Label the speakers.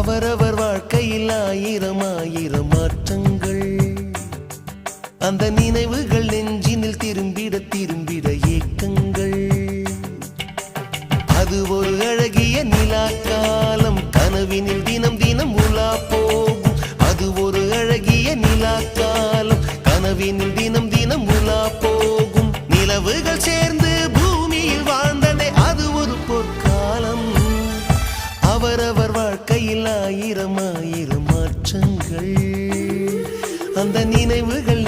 Speaker 1: அவரவர் வாழ்க்கையில் ஆயிரம் ஆயிரம் மாற்றங்கள், அந்த நினைவுகள் நெஞ்சினில் திரும்பிட திரும்பிட ஏக்கங்கள். அது ஒரு அழகிய நிலா காலம், கனவினில் தினம் தினம் உலா போகும். அது ஒரு அழகிய நிலா காலம், கனவினில் தினம் தினம் உலா போகும். நிலவுகள் சேர்ந்து பூமியில் வாழ்ந்ததே அது ஒரு பொற்காலம். அவரவர் வாழ்க்கையில் ஆயிரம் ஆயிரம் மாற்றங்கள், அந்த நினைவுகள்